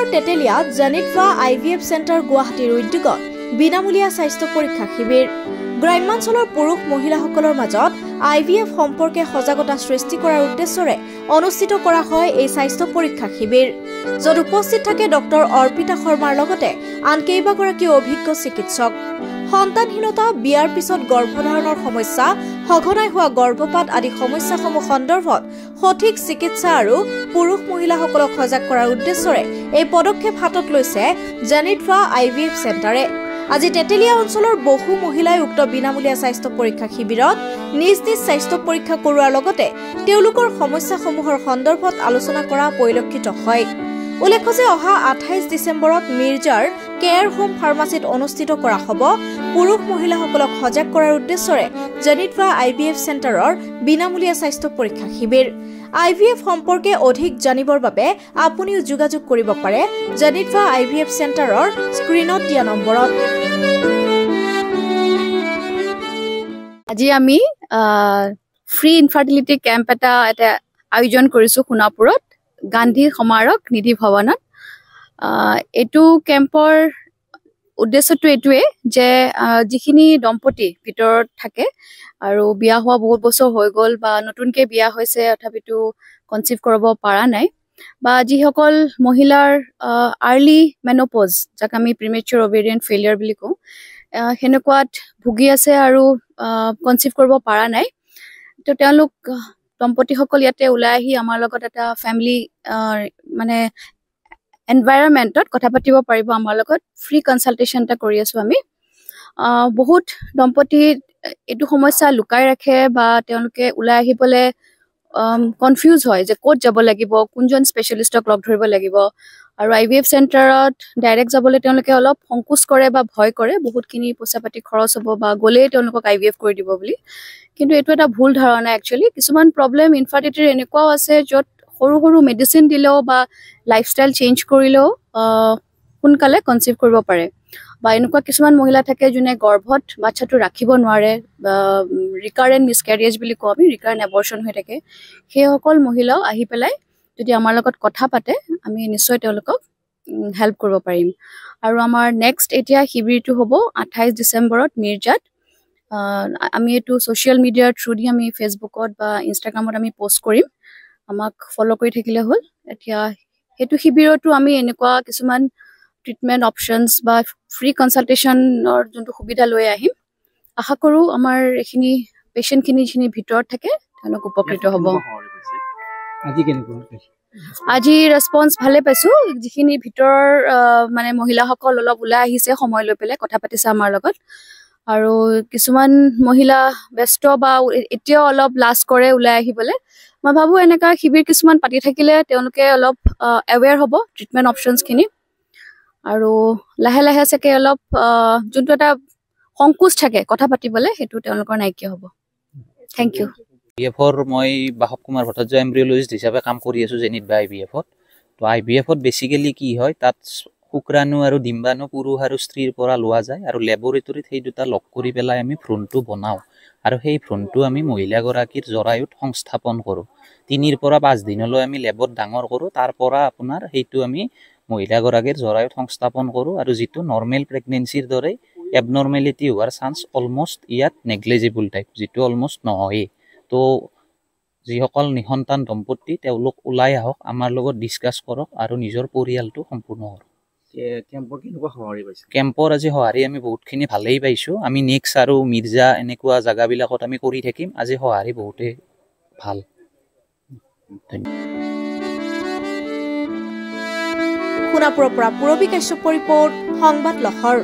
সোণাপুৰৰ তেতেলিয়াত জেনিটভা IVF centre গুৱাহাটীৰ উদ্যোগত বিনামূলীয়া স্বাস্থ্য পৰীক্ষা শিবিৰ। গ্ৰাম্যাঞ্চলৰ পুৰুষ মহিলাসকলৰ মাজত IVF সম্পৰ্কে সজাগতা সৃষ্টি কৰাৰ উদ্দেশ্যৰে অনুষ্ঠিত কৰা হয় এই স্বাস্থ্য পৰীক্ষা শিবিৰ, য'ত উপস্থিত থাকে ডক্টৰ অৰ্পিতা শৰ্মাৰ লগতে আন কেইবাগৰাকী অভিজ্ঞ চিকিৎসক। সন্তানহীনতা, বিয়াৰ পিছত গৰ্ভধাৰণৰ সমস্যা, সঘনাই হোৱা গৰ্ভপাত আদি সমস্যাসমূহ সন্দৰ্ভত সঠিক চিকিৎসা আৰু পুৰুষ মহিলাসকলক সজাগ কৰাৰ উদ্দেশ্যৰে এই পদক্ষেপ হাতত লৈছে জেনিটভা IVF চেণ্টাৰে। আজি তেতেলিয়া অঞ্চলৰ বহু মহিলাই উক্ত বিনামূলীয়া স্বাস্থ্য পৰীক্ষা শিবিৰত নিজ নিজ স্বাস্থ্য পৰীক্ষা কৰোৱাৰ লগতে তেওঁলোকৰ সমস্যাসমূহৰ সন্দৰ্ভত আলোচনা কৰা পৰিলক্ষিত হয়। উল্লেখ্য যে অহা 28 ডিচেম্বৰত মিৰ্জাৰ কেয়াৰ হোম ফাৰ্মাচীত অনুষ্ঠিত কৰা হ'ব পুৰুষ মহিলাসকলক সজাগ কৰাৰ উদ্দেশ্যৰে জেনিটভা IVF চেণ্টাৰৰ বিনামূলীয়া স্বাস্থ্য পৰীক্ষা শিবিৰ। IVF সম্পৰ্কে অধিক জানিবৰ বাবে আপুনিও যোগাযোগ কৰিব পাৰে জেনিটভা IVF চেণ্টাৰৰ স্ক্ৰীনত দিয়া নম্বৰত। আজি আমি ফ্ৰী ইনফাৰ্টিলিটি কেম্প এটা আয়োজন কৰিছোঁ সোণাপুৰত গান্ধী সমাৰক নিধি ভৱনত। এইটো কেম্পৰ উদ্দেশ্যটো এইটোৱে যে যিখিনি দম্পতি ভিতৰত থাকে আৰু বিয়া হোৱা বহুত বছৰ হৈ গ'ল বা নতুনকৈ বিয়া হৈছে তথাপিতো কনচিভ কৰিব পৰা নাই, বা যিসকল মহিলাৰ আৰ্লি মেন'পজ, যাক আমি প্ৰিমেচ্যুৰ অভেৰিয়ান ফেইলিয়াৰ বুলি কওঁ, সেনেকুৱাত ভুগি আছে আৰু কনচিভ কৰিব পৰা নাই, তো তেওঁলোক দম্পতিসকল ইয়াতে ওলাই আহি আমাৰ লগত এটা ফেমিলি মানে এনভাইৰনমেণ্টত কথা পাতিব পাৰিব আমাৰ লগত। ফ্ৰী কনচালটেশ্যন এটা কৰি আছোঁ আমি। বহুত দম্পতি এইটো সমস্যা লুকাই ৰাখে বা তেওঁলোকে ওলাই আহিবলৈ কনফিউজ হয় যে ক'ত যাব লাগিব, কোনজন স্পেচিয়েলিষ্টক লগ ধৰিব লাগিব, আৰু IVF চেণ্টাৰত ডাইৰেক্ট যাবলৈ তেওঁলোকে অলপ সংকোচ কৰে বা ভয় কৰে, বহুতখিনি পইচা পাতি খৰচ হ'ব বা গ'লেই তেওঁলোকক IVF কৰি দিব বুলি। কিন্তু এইটো এটা ভুল ধাৰণা একচুৱেলি। কিছুমান প্ৰব্লেম ইনফাৰ্টিলিটিৰ এনেকুৱাও আছে য'ত সৰু সৰু মেডিচিন দিলেও বা লাইফষ্টাইল চেঞ্জ কৰিলেও সোনকালে কনচিভ কৰিব পাৰে, বা এনেকুৱা কিছুমান মহিলা থাকে যোনে গৰ্ভত বাচ্ছাটো ৰাখিব নোৱাৰে, ৰিকাৰেণ্ট মিছকেৰিয়েজ বুলি কওঁ আমি, ৰিকাৰেণ্ট এবৰ্চন হৈ থাকে। সেইসকল মহিলাও আহি পেলাই যদি আমাৰ লগত কথা পাতে আমি নিশ্চয় তেওঁলোকক হেল্প কৰিব পাৰিম। আৰু আমাৰ নেক্সট এতিয়া শিবিৰটো হ'ব 28 ডিচেম্বৰত মিৰ্জাত। আমি এইটো ছ'চিয়েল মিডিয়াৰ থ্ৰুদি আমি ফেচবুকত বা ইনষ্টাগ্ৰামত আমি পষ্ট কৰিম, আমাক ফ'ল' কৰি থাকিলে হ'ল। এতিয়া সেইটো শিবিৰতো আমি এনেকুৱা কিছুমান ট্ৰিটমেণ্ট অপশ্যনছ বা ফ্ৰী কনচালটেশ্যনৰ যোনটো সুবিধা লৈ আহিম। আশা কৰোঁ আমাৰ এইখিনি পেচেণ্টখিনি যিখিনি ভিতৰত থাকে তেওঁলোক উপকৃত হ'ব। আজি ৰেছপন্স ভালে পাইছোঁ। যিখিনি ভিতৰৰ মানে মহিলাসকল অলপ ওলাই আহিছে সময় লৈ পেলাই কথা পাতিছে আমাৰ লগত, আৰু কিছুমান মহিলা ব্যস্ত বা এতিয়াও অলপ লাজ কৰে ওলাই আহিবলৈ। মই ভাবোঁ এনেকুৱা শিবিৰ কিছুমান পাতি থাকিলে তেওঁলোকে অলপ এৱেৰ হ'ব ট্ৰিটমেণ্ট অপশ্যনছখিনি, আৰু লাহে লাহে চাগে অলপ যোনটো এটা সংকোচ থাকে কথা পাতিবলৈ, সেইটো তেওঁলোকৰ নাইকিয়া হ'ব। Thank U. IVFৰ মই বাহক কুমাৰ ভট্টাচাৰ্য এম্ব্ৰিঅ'লজিষ্ট হিচাপে কাম কৰি আছোঁ জেনিটভা IVFত। তো IVFত বেচিকেলি কি হয়, তাত শুক্ৰাণু আৰু ডিম্বাণু পুৰুষ আৰু স্ত্ৰীৰ পৰা লোৱা যায়, আৰু লেবৰেটৰীত সেই দুটা লগ কৰি পেলাই আমি ভ্ৰূণটো বনাওঁ, আৰু সেই ভ্ৰূণটো আমি মহিলাগৰাকীৰ জৰায়ুত সংস্থাপন কৰোঁ। 3 পৰা 5 দিনলৈ আমি লেবত ডাঙৰ কৰোঁ, তাৰ পৰা আপোনাৰ সেইটো আমি মহিলাগৰাকীৰ জৰায়ুত সংস্থাপন কৰোঁ, আৰু যিটো নৰ্মেল প্ৰেগনেঞ্চিৰ দৰে এবনৰ্মেলিটি হোৱাৰ চান্স অলমষ্ট ইয়াত নেগলিজিবল টাইপ, যিটো অলমষ্ট নহয়েই। তো যিসকল নিসন্তান দম্পতি তেওঁলোক ওলাই আহক, আমাৰ লগত ডিছকাছ কৰক আৰু নিজৰ পৰিয়ালটো সম্পূৰ্ণ কৰক। কেম্পৰ আজি সঁহাৰি আমি বহুতখিনি ভালেই পাইছোঁ। আমি নেক্সট আৰু মিৰ্জা এনেকুৱা জেগাবিলাকত আমি কৰি থাকিম। আজি সঁহাৰি বহুতেই ভাল। সোণাপুৰৰ পৰা পূৰবী কাশ্যপৰ ৰিপৰ্ট, সংবাদ লহৰ।